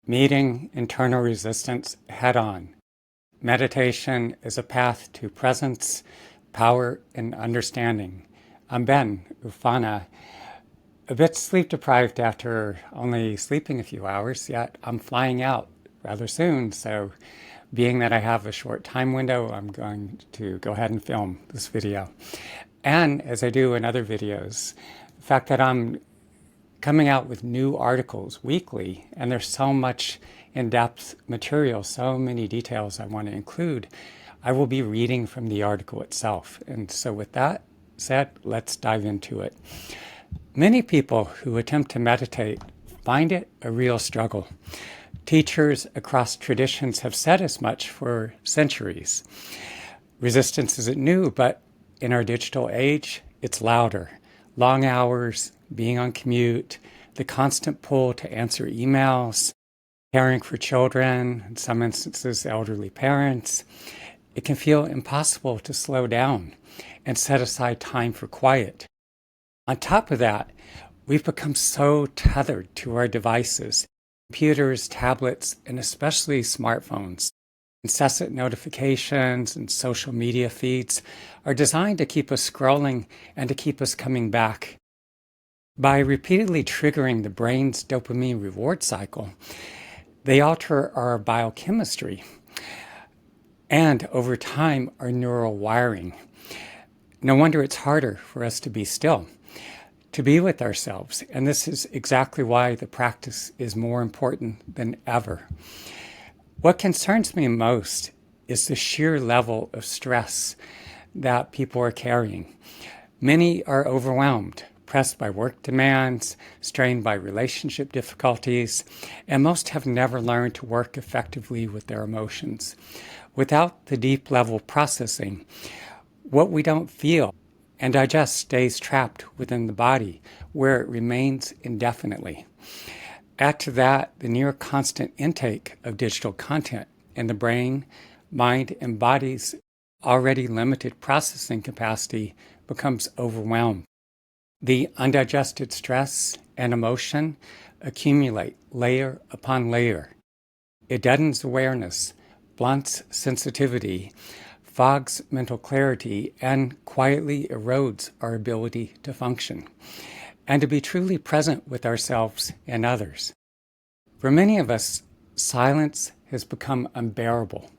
Meeting internal resistance head-on. Meditation is a path to presence, power, and understanding. I'm Ben Ufana, a bit sleep-deprived after only sleeping a few hours, yet I'm flying out rather soon, so being that I have a short time window, I'm going to go ahead and film this video. And as I do in other videos, the fact that I'm coming out with new articles weekly, and there's so much in-depth material, so many details I want to include, I will be reading from the article itself. And so with that said, let's dive into it. Many people who attempt to meditate find it a real struggle. Teachers across traditions have said as much for centuries. Resistance isn't new, but in our digital age, it's louder. Long hours, being on commute, the constant pull to answer emails, caring for children, in some instances elderly parents, it can feel impossible to slow down and set aside time for quiet. On top of that, we've become so tethered to our devices, computers, tablets, and especially smartphones. Incessant notifications and social media feeds are designed to keep us scrolling and to keep us coming back. By repeatedly triggering the brain's dopamine reward cycle, they alter our biochemistry and, over time, our neural wiring. No wonder it's harder for us to be still, to be with ourselves, and this is exactly why the practice is more important than ever. What concerns me most is the sheer level of stress that people are carrying. Many are overwhelmed, pressed by work demands, strained by relationship difficulties, and most have never learned to work effectively with their emotions. Without the deep level processing, what we don't feel and digest stays trapped within the body, where it remains indefinitely. Add to that the near constant intake of digital content, and the brain, mind, and body's already limited processing capacity becomes overwhelmed. The undigested stress and emotion accumulate layer upon layer. It deadens awareness, blunts sensitivity, fogs mental clarity, and quietly erodes our ability to function and to be truly present with ourselves and others. For many of us, silence has become unbearable.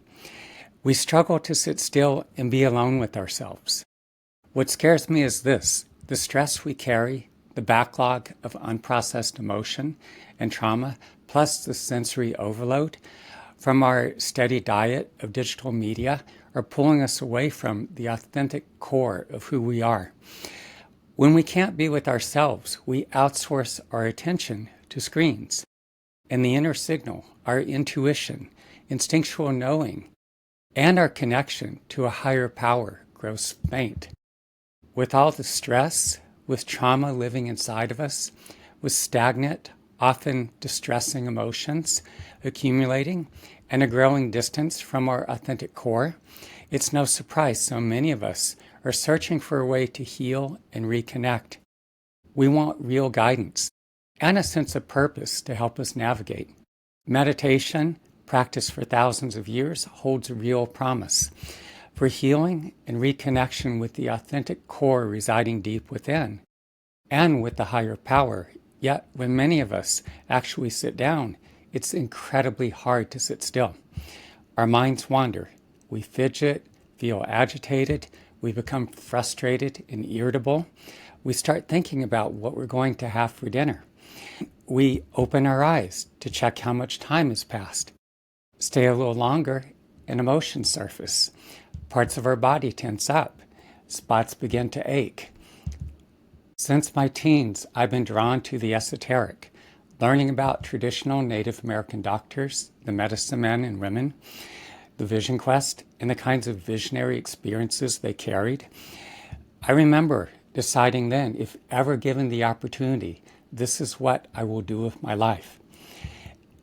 We struggle to sit still and be alone with ourselves. What scares me is this: the stress we carry, the backlog of unprocessed emotion and trauma, plus the sensory overload from our steady diet of digital media are pulling us away from the authentic core of who we are. When we can't be with ourselves, we outsource our attention to screens. And the inner signal, our intuition, instinctual knowing, and our connection to a higher power grows faint. With all the stress, with trauma living inside of us, with stagnant, often distressing emotions accumulating, and a growing distance from our authentic core, it's no surprise so many of us are searching for a way to heal and reconnect. We want real guidance and a sense of purpose to help us navigate. Meditation, practiced for thousands of years, holds a real promise for healing and reconnection with the authentic core residing deep within and with the higher power. Yet, when many of us actually sit down, it's incredibly hard to sit still. Our minds wander. We fidget, feel agitated, we become frustrated and irritable. We start thinking about what we're going to have for dinner. We open our eyes to check how much time has passed. Stay a little longer, and emotions surface. Parts of our body tense up. Spots begin to ache. Since my teens, I've been drawn to the esoteric, learning about traditional Native American doctors, the medicine men and women, the vision quest, and the kinds of visionary experiences they carried. I remember deciding then, if ever given the opportunity, this is what I will do with my life.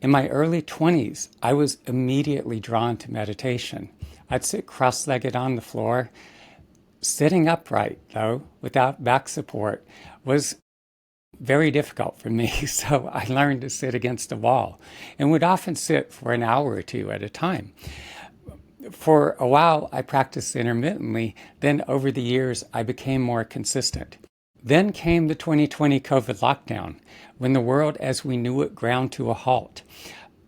In my early 20s, I was immediately drawn to meditation. I'd sit cross-legged on the floor. Sitting upright, though, without back support, was very difficult for me. So I learned to sit against the wall and would often sit for an hour or two at a time. For a while, I practiced intermittently. Then over the years, I became more consistent. Then came the 2020 COVID lockdown, when the world as we knew it ground to a halt.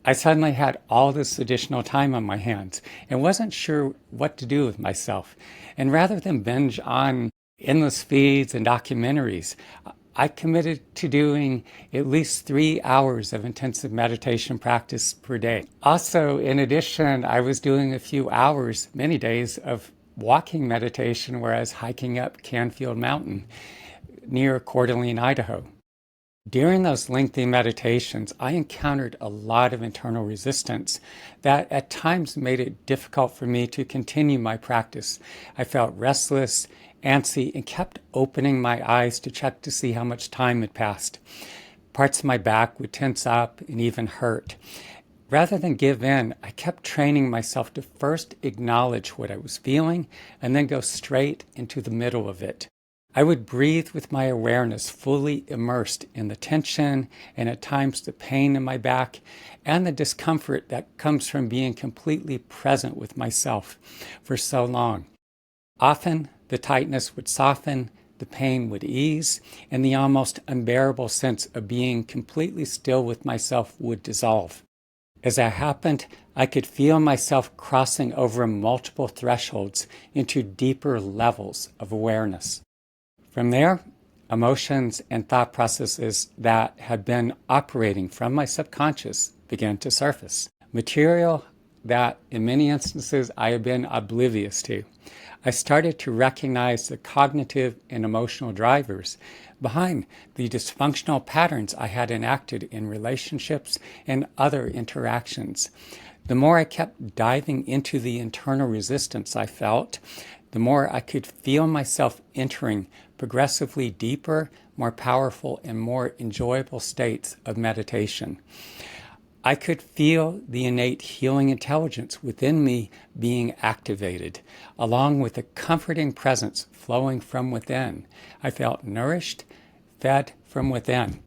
I suddenly had all this additional time on my hands and wasn't sure what to do with myself. And rather than binge on endless feeds and documentaries, I committed to doing at least 3 hours of intensive meditation practice per day. Also, in addition, I was doing a few hours, many days, of walking meditation where I was hiking up Canfield Mountain near Coeur d'Alene, Idaho. During those lengthy meditations, I encountered a lot of internal resistance that at times made it difficult for me to continue my practice. I felt restless, antsy, and kept opening my eyes to check to see how much time had passed. Parts of my back would tense up and even hurt. Rather than give in, I kept training myself to first acknowledge what I was feeling and then go straight into the middle of it. I would breathe with my awareness fully immersed in the tension and at times the pain in my back and the discomfort that comes from being completely present with myself for so long. Often, the tightness would soften, the pain would ease, and the almost unbearable sense of being completely still with myself would dissolve. As that happened, I could feel myself crossing over multiple thresholds into deeper levels of awareness. From there, emotions and thought processes that had been operating from my subconscious began to surface. Material that, in many instances, I had been oblivious to. I started to recognize the cognitive and emotional drivers behind the dysfunctional patterns I had enacted in relationships and other interactions. The more I kept diving into the internal resistance I felt, the more I could feel myself entering progressively deeper, more powerful, and more enjoyable states of meditation. I could feel the innate healing intelligence within me being activated, along with a comforting presence flowing from within. I felt nourished, fed from within.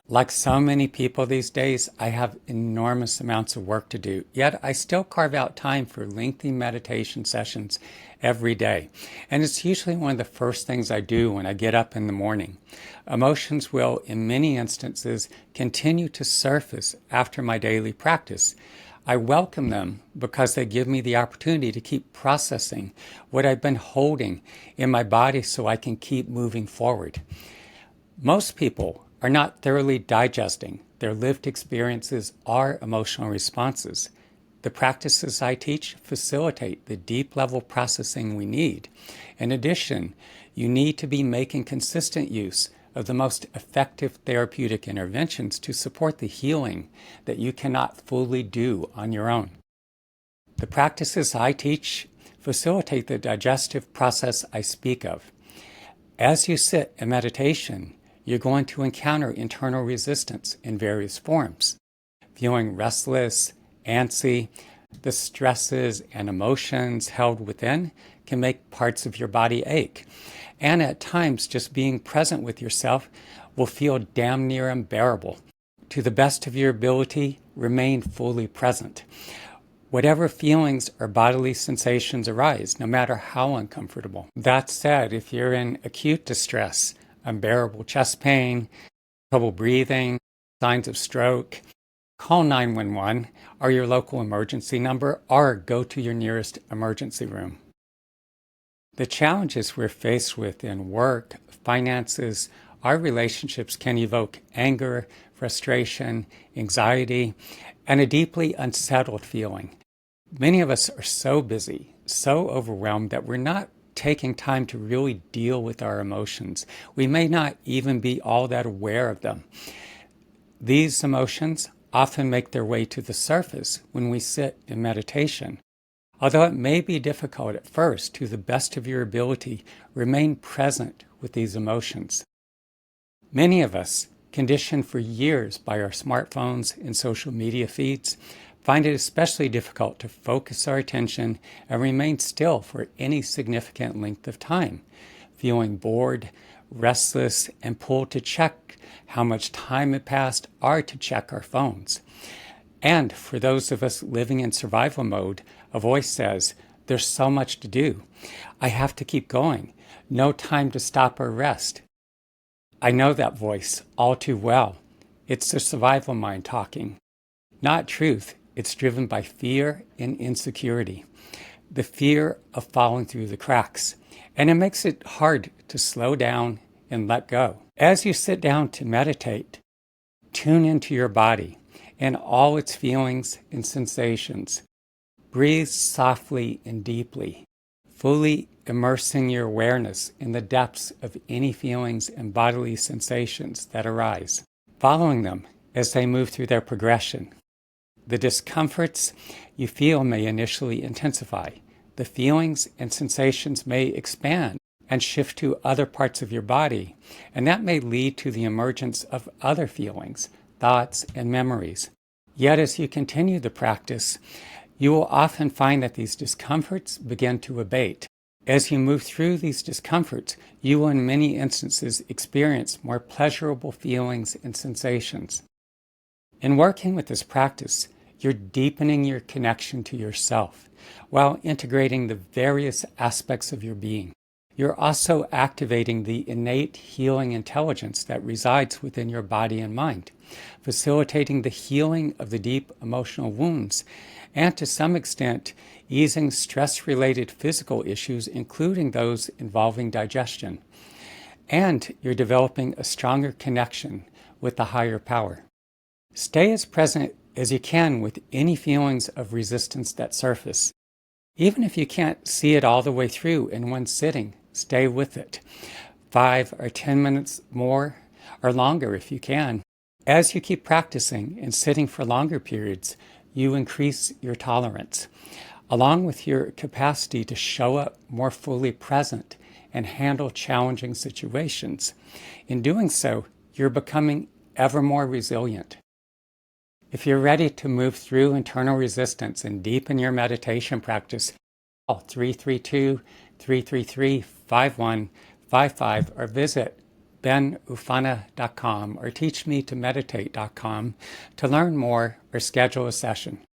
Like so many people these days, I have enormous amounts of work to do, yet I still carve out time for lengthy meditation sessions every day. And it's usually one of the first things I do when I get up in the morning. Emotions will, in many instances, continue to surface after my daily practice. I welcome them because they give me the opportunity to keep processing what I've been holding in my body so I can keep moving forward. Most people are not thoroughly digesting their lived experiences or emotional responses. The practices I teach facilitate the deep level processing we need. In addition, you need to be making consistent use of the most effective therapeutic interventions to support the healing that you cannot fully do on your own. The practices I teach facilitate the digestive process I speak of. As you sit in meditation, you're going to encounter internal resistance in various forms. Feeling restless, antsy, the stresses and emotions held within can make parts of your body ache. And at times, just being present with yourself will feel damn near unbearable. To the best of your ability, remain fully present. Whatever feelings or bodily sensations arise, no matter how uncomfortable. That said, if you're in acute distress, unbearable chest pain, trouble breathing, signs of stroke, call 911 or your local emergency number or go to your nearest emergency room. The challenges we're faced with in work, finances, our relationships can evoke anger, frustration, anxiety, and a deeply unsettled feeling. Many of us are so busy, so overwhelmed that we're not taking time to really deal with our emotions. We may not even be all that aware of them. These emotions often make their way to the surface when we sit in meditation. Although it may be difficult at first, to the best of your ability, remain present with these emotions. Many of us, conditioned for years by our smartphones and social media feeds, find it especially difficult to focus our attention and remain still for any significant length of time. Feeling bored, restless, and pulled to check how much time had passed or to check our phones. And for those of us living in survival mode, a voice says, "There's so much to do. I have to keep going. No time to stop or rest." I know that voice all too well. It's the survival mind talking. Not truth. It's driven by fear and insecurity. The fear of falling through the cracks. And it makes it hard to slow down and let go. As you sit down to meditate, tune into your body and all its feelings and sensations. Breathe softly and deeply, fully immersing your awareness in the depths of any feelings and bodily sensations that arise, following them as they move through their progression. The discomforts you feel may initially intensify. The feelings and sensations may expand and shift to other parts of your body, and that may lead to the emergence of other feelings, thoughts, and memories. Yet as you continue the practice, you will often find that these discomforts begin to abate. As you move through these discomforts, you will in many instances experience more pleasurable feelings and sensations. In working with this practice, you're deepening your connection to yourself while integrating the various aspects of your being. You're also activating the innate healing intelligence that resides within your body and mind, facilitating the healing of the deep emotional wounds, and to some extent, easing stress-related physical issues, including those involving digestion. And you're developing a stronger connection with the higher power. Stay as present as you can with any feelings of resistance that surface. Even if you can't see it all the way through in one sitting, stay with it. 5 or 10 minutes more or longer if you can. As you keep practicing and sitting for longer periods, you increase your tolerance, along with your capacity to show up more fully present and handle challenging situations. In doing so, you're becoming ever more resilient. If you're ready to move through internal resistance and deepen your meditation practice, call 332-333-5155 or visit benufana.com or teachmetoMeditate.com to learn more or schedule a session.